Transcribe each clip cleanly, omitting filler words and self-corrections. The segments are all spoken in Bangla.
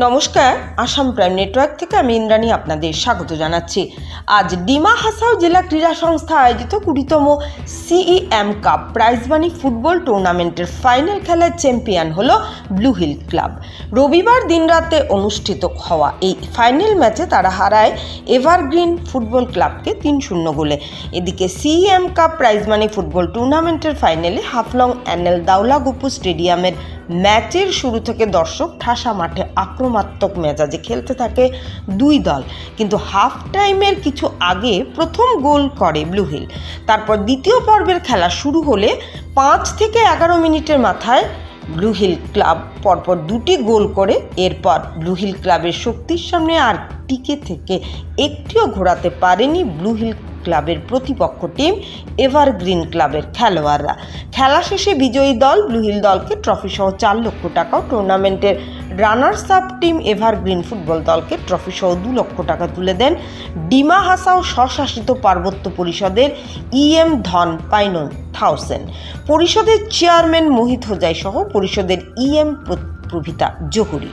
নমস্কার, আসাম প্রাইম নেটওয়ার্ক থেকে আমি ইন্দ্রাণী আপনাদের স্বাগত জানাচ্ছি। আজ ডিমা হাসাও জেলা ক্রীড়া সংস্থা আয়োজিত 20তম CM cup prize money football টুর্নামেন্টের ফাইনাল খেলায় চ্যাম্পিয়ন হলো ব্লু হিল ক্লাব। রবিবার দিনরাতে অনুষ্ঠিত হওয়া এই ফাইনাল ম্যাচে তারা হারায় এভারগ্রিন ফুটবল ক্লাবকে 3-0 গোলে। এদিকে CEM cup prize money football টুর্নামেন্টের ফাইনালে হাফলং এনএল দাউলা গুপু স্টেডিয়ামের ম্যাচের শুরু থেকে দর্শক ঠাসা মাঠে আক্রমণাত্মক মেজাজে খেলতে থাকে দুই দল, কিন্তু হাফ টাইমের কিছু আগে প্রথম গোল করে ব্লু হিল। তারপর দ্বিতীয় পর্বের খেলা শুরু হলে 5 থেকে 11 মিনিটের মাথায় ব্লু হিল ক্লাব পরপর 2টি গোল করে। এরপর ব্লু হিল ক্লাবের শক্তির সামনে আর টিকে থেকে একটিও ঘোরাতে পারেনি ব্লু হিল ক্লাবের প্রতিপক্ষ টিম এভারগ্রিন ক্লাবের খেলোয়াড়রা। খেলা শেষে বিজয়ী দল ব্লু হিল দলকে ট্রফি সহ 4 লক্ষ টাকা, টুর্নামেন্টের runners up team evergreen football দলকে ট্রফি সহ 2 লক্ষ টাকা তুলে দেন ডিমা হাসাও স্বশাসিত পার্বত্য পরিষদের ইএম ধন পাইনন থাউসেন, পরিষদের চেয়ারম্যান মোহিত হোজাই সহ পরিষদের ইএম প্রভিতা জহুরি।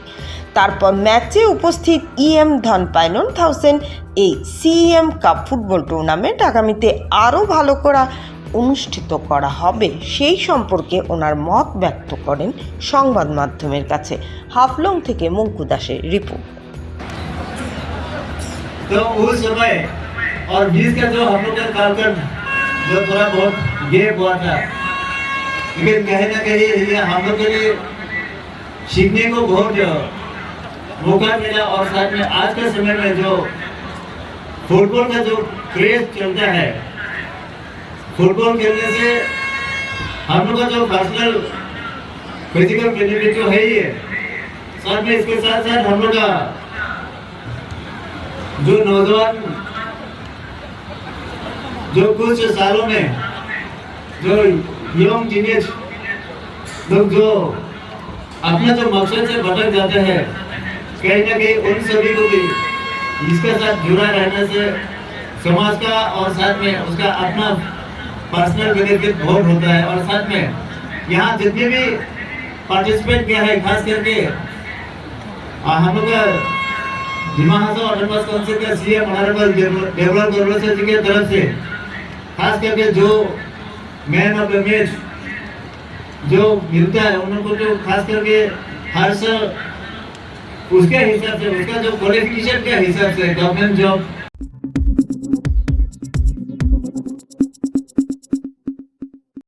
তারপর ম্যাচে উপস্থিত ইএম ধন পাইনন থাউসেন এই সিএম কাপ ফুটবল টুর্নামেন্ট আগামীতে আরও ভালো করা অনুষ্ঠিত করা হবে সেই সম্পর্কে ওনার মত ব্যক্ত করেন সংবাদ মাধ্যমের কাছে। হাফলং থেকে মঙ্কু দাসের রিপোর্ট। तो उस समय और बीच का जो हम लोग का कार्यक्रम जो थोड़ा बहुत गैप हुआ था, लेकिन कहीं ना कहीं ये हम लोग के लिए सीखने को बहुत मौका मिला। और साथ में आज के समय में जो फुटबॉल का जो क्रेज चलता है, फुटबॉल खेलने से हम लोग का जो पर्सनल फिजिकल बेनिफिट जो है ही है, साथ में इसके साथ साथ हम लोग का जो नौजवान जो कुछ सालों में जो यंग टीनेज लोग जो अपना जो मकसद से भटक जाते हैं, कहीं ना कहीं उन सभी को भी इसके साथ जुड़ा रहने से समाज का और साथ में उसका अपना पर्सनल बेनिफिट बहुत होता है। और साथ में यहाँ जितने भी पार्टिसिपेट किया है, खास करके हम लोग का डिमा हासाओ ऑटोनोमस काउंसिल का सीएम ऑनरेबल डेवलप गवर्नमेंट जी की तरफ से खास करके जो मैन ऑफ द मैच जो मिलता है उनको जो खास करके हर साल उसके हिसाब से, उसका जो क्वालिफिकेशन के हिसाब से गवर्नमेंट जॉब